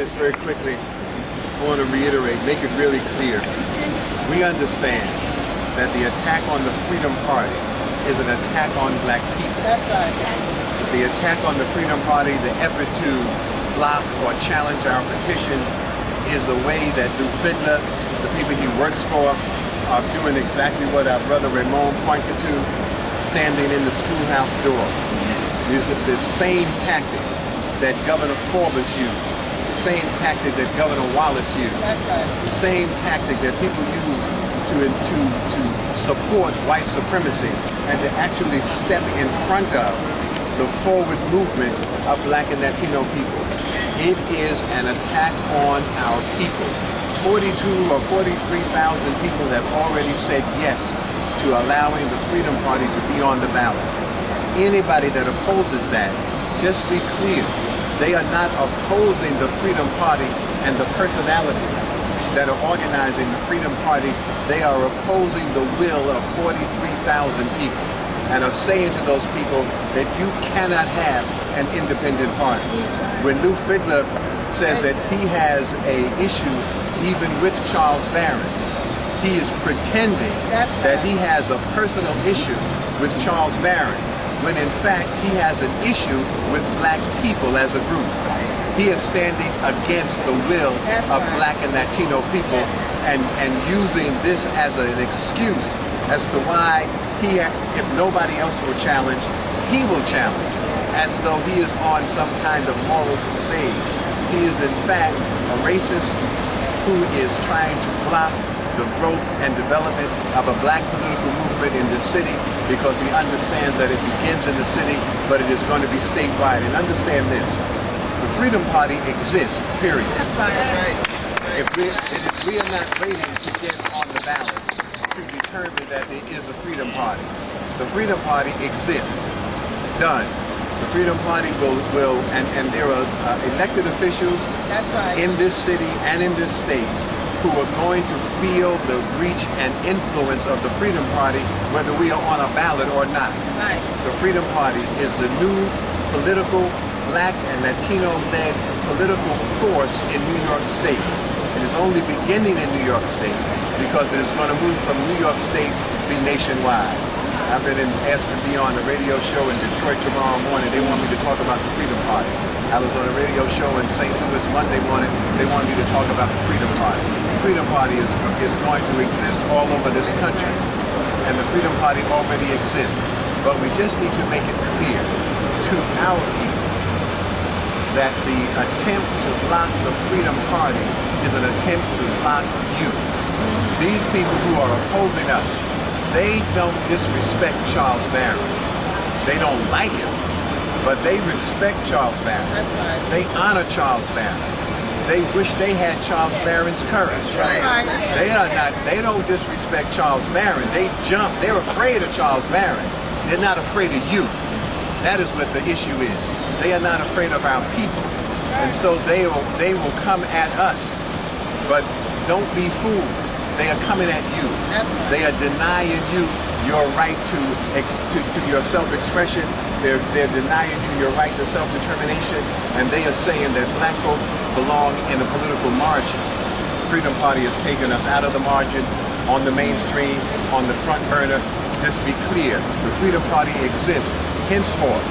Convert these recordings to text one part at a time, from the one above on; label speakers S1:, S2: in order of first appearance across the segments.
S1: this very quickly. I want to reiterate, make it really clear. We understand that the attack on the Freedom Party is an attack on black people.
S2: That's right.
S1: The attack on the Freedom Party, the effort to block or challenge our petitions, is a way that Lou Fidler, the people he works for, are doing exactly what our brother Ramon pointed to, standing in the schoolhouse door. It's the same tactic that Governor Forbes used, the same tactic that Governor Wallace used,
S2: That's right.
S1: the same tactic that people use to support white supremacy and to actually step in front of the forward movement of black and Latino people. It is an attack on our people. 42 or 43,000 people have already said yes to allowing the Freedom Party to be on the ballot. Anybody that opposes that, just be clear, they are not opposing the Freedom Party and the personalities that are organizing the Freedom Party. They are opposing the will of 43,000 people and are saying to those people that you cannot have an independent party. When Lou Fidler says that he has an issue even with Charles Barron, he is pretending that he has a personal issue with Charles Barron, when in fact he has an issue with black people as a group. He is standing against the will of black and Latino people and using this as an excuse as to why if nobody else will challenge, he will challenge, as though he is on some kind of moral crusade. He is in fact a racist who is trying to block the growth and development of a black political movement in this city, because he understands that it begins in the city, but it is going to be statewide. And understand this, the Freedom Party exists, period.
S2: That's right.
S1: If we are not waiting to get on the ballot to determine that there is a Freedom Party. The Freedom Party exists. Done. The Freedom Party will and there are elected officials in this city and in this state who are going to feel the reach and influence of the Freedom Party, whether we are on a ballot or not.
S2: Right.
S1: The Freedom Party is the new political, black and Latino-led political force in New York State. It is only beginning in New York State because it is going to move from New York State to be nationwide. I've been asked to be on a radio show in Detroit tomorrow morning. They want me to talk about the Freedom Party. I was on a radio show in St. Louis Monday morning. They want me to talk about the Freedom Party. The Freedom Party is going to exist all over this country. And the Freedom Party already exists. But we just need to make it clear to our people that the attempt to block the Freedom Party is an attempt to block you. These people who are opposing us, they don't disrespect Charles Barron. They don't like him, but they respect Charles Barron.
S2: That's right.
S1: They honor Charles Barron. They wish they had Charles Barron's courage.
S2: Right.
S1: They don't disrespect Charles Barron. They jump. They're afraid of Charles Barron. They're not afraid of you. That is what the issue is. They are not afraid of our people. And so they will come at us. But don't be fooled. They are coming at you. They are denying you your right to your self-expression. They're denying you your right to self-determination. And they are saying that black folk belong in a political margin. Freedom Party has taken us out of the margin, on the mainstream, on the front burner. Just be clear, the Freedom Party exists henceforth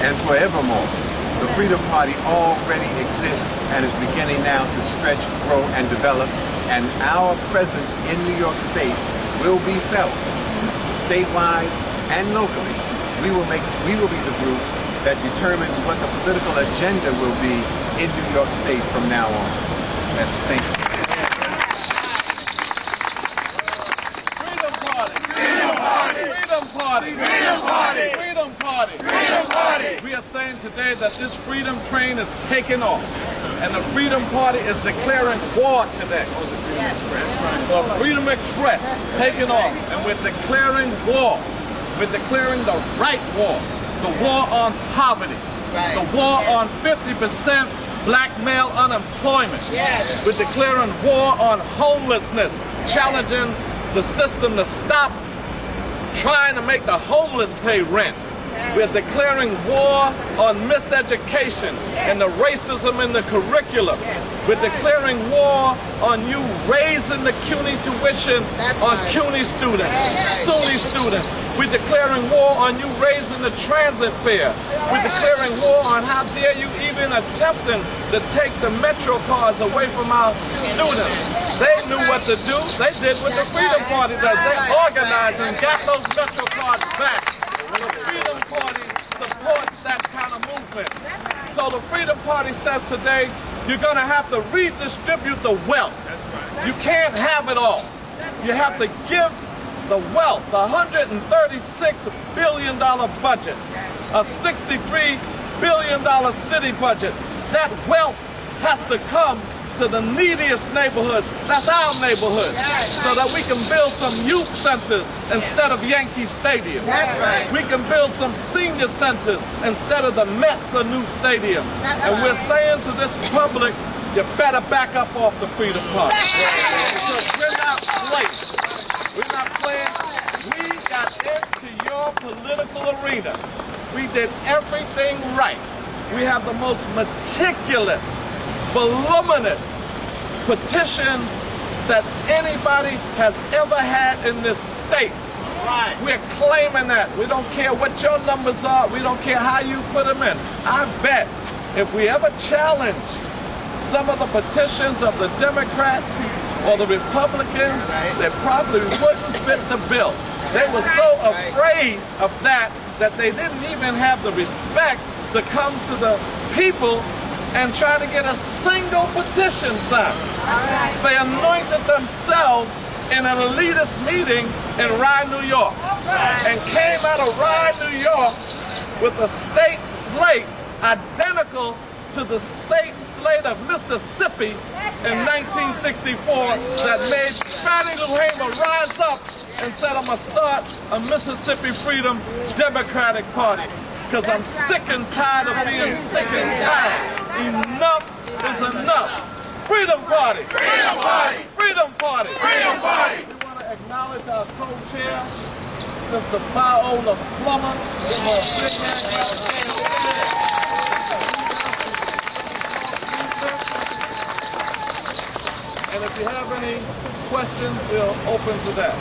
S1: and forevermore. The Freedom Party already exists and is beginning now to stretch, grow, and develop. And our presence in New York State will be felt statewide and locally. We will be the group that determines what the political agenda will be in New York State from now on. Thank you.
S3: Freedom Party! Freedom Party! Freedom Party! Freedom Party! Freedom Party! Freedom Party! We are saying today that this freedom train is taking off. And the Freedom Party is declaring war today. The Freedom Express is taking off. And we're declaring war. We're declaring the right war. The war on poverty. The war on 50% black male unemployment. We're declaring war on homelessness. Challenging the system to stop trying to make the homeless pay rent. We're declaring war on miseducation and the racism in the curriculum. We're declaring war on you raising the CUNY tuition on CUNY students, SUNY students. We're declaring war on you raising the transit fare. We're declaring war on how dare you even attempting to take the Metro cards away from our students. They knew what to do. They did what the Freedom Party does. They organized and got those Metro cards back. The Freedom Party supports that kind of movement. So the Freedom Party says today, you're going to have to redistribute the wealth. You can't have it all. You have to give the wealth, the $136 billion budget, a $63 billion city budget. That wealth has to come to the neediest neighborhoods. That's our neighborhood. So that we can build some youth centers instead of Yankee Stadium.
S2: That's right.
S3: We can build some senior centers instead of the Mets a new stadium. And we're saying to this public, you better back up off the Freedom Party. Because we're not playing. We're not playing. We got into your political arena. We did everything right. We have the most meticulous, voluminous petitions that anybody has ever had in this state. Right. We're claiming that. We don't care what your numbers are. We don't care how you put them in. I bet if we ever challenged some of the petitions of the Democrats or the Republicans, they probably wouldn't fit the bill. They were so afraid of that they didn't even have the respect to come to the people and try to get a single petition signed. They anointed themselves in an elitist meeting in Rye, New York, and came out of Rye, New York with a state slate identical to the state slate of Mississippi in 1964 that made Fannie Lou Hamer rise up and said, I'm going to start a Mississippi Freedom Democratic Party. Because I'm sick and tired of being sick and tired. Enough is enough. Freedom Party! Freedom Party! Freedom Party! Freedom Party! We want to acknowledge our co-chair, Sister Viola Plummer. And if you have any questions, we'll open to that.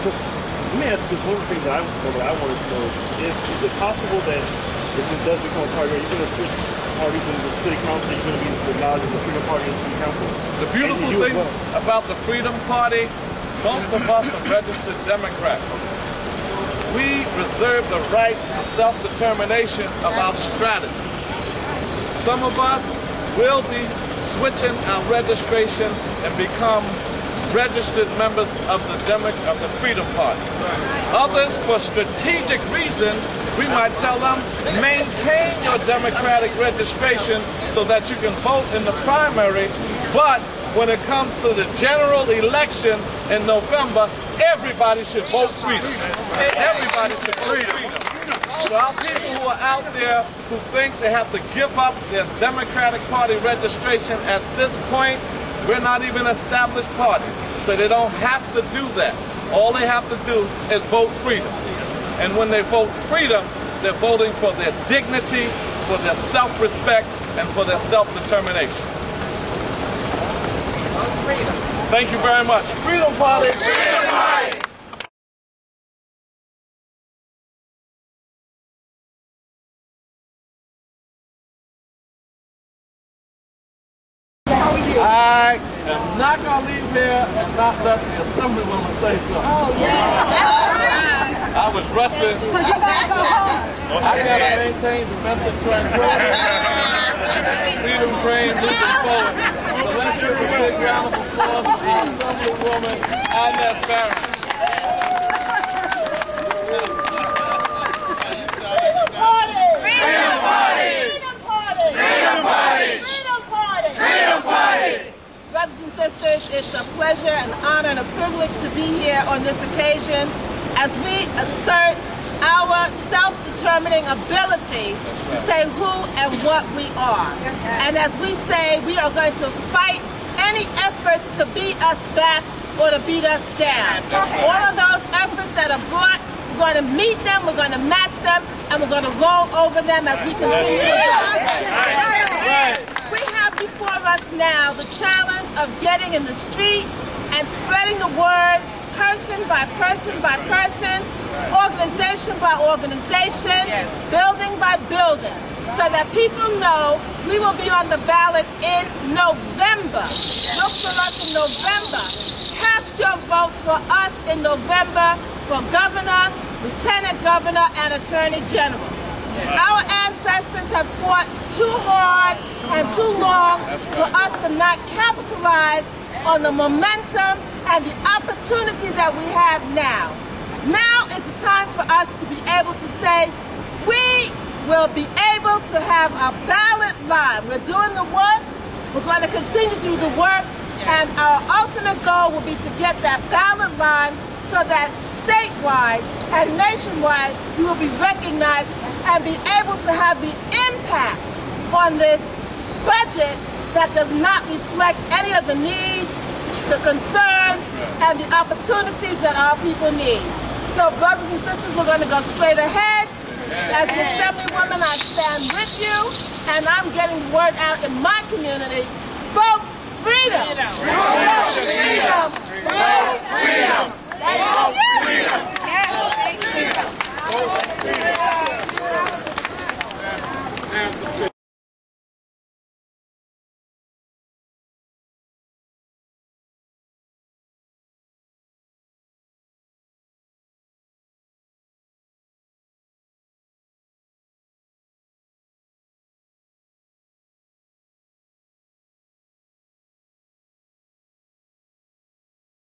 S4: Let me ask you one of the things that I wanted to know is it possible that if this does become a party, are you going to switch parties in the city council? Are you going to be acknowledging the Freedom Party in the city council?
S3: The beautiful thing about the Freedom Party, most of us are registered Democrats. We reserve the right to self-determination of our strategy. Some of us will be switching our registration and become registered members of the Freedom Party. Others, for strategic reason, we might tell them, maintain your Democratic registration so that you can vote in the primary, but when it comes to the general election in November, everybody should vote freedom. Everybody should vote freedom. So our people who are out there who think they have to give up their Democratic Party registration at this point, we're not even an established party, so they don't have to do that. All they have to do is vote freedom. And when they vote freedom, they're voting for their dignity, for their self-respect, and for their self-determination. Freedom. Thank you very much. Freedom Party! Freedom Party! I am not going to leave here and not let the Assemblywoman say something. Oh, yeah. I was rushing. I got to maintain domestic tranquility. Freedom train moving forward. So let's give a big round of applause to the Assemblywoman, Barron. Freedom Party! Freedom Party! Freedom Party! Freedom Party! Freedom Party! Freedom Party!
S2: Brothers and sisters, it's a pleasure, an honor, and a privilege to be here on this occasion as we assert our self-determining ability to say who and what we are. And as we say, we are going to fight any efforts to beat us back or to beat us down. All of those efforts that are brought, we're going to meet them, we're going to match them, and we're going to roll over them as we continue to go. We have before us now the challenge of getting in the street and spreading the word person by person by person, organization by organization, building by building, so that people know we will be on the ballot in November. Look for us in November. Cast your vote for us in November for governor, lieutenant governor, and attorney general. Our ancestors have fought too hard and too long for us to not capitalize on the momentum and the opportunity that we have now. Now is the time for us to be able to say, we will be able to have a ballot line. We're doing the work, we're going to continue to do the work, and our ultimate goal will be to get that ballot line so that statewide and nationwide we will be recognized and be able to have the impact on this budget that does not reflect any of the needs, the concerns, and the opportunities that our people need. So brothers and sisters, we're going to go straight ahead. As the Assemblywoman, I stand with you, and I'm getting the word out in my community. Vote freedom! Vote freedom! Vote freedom!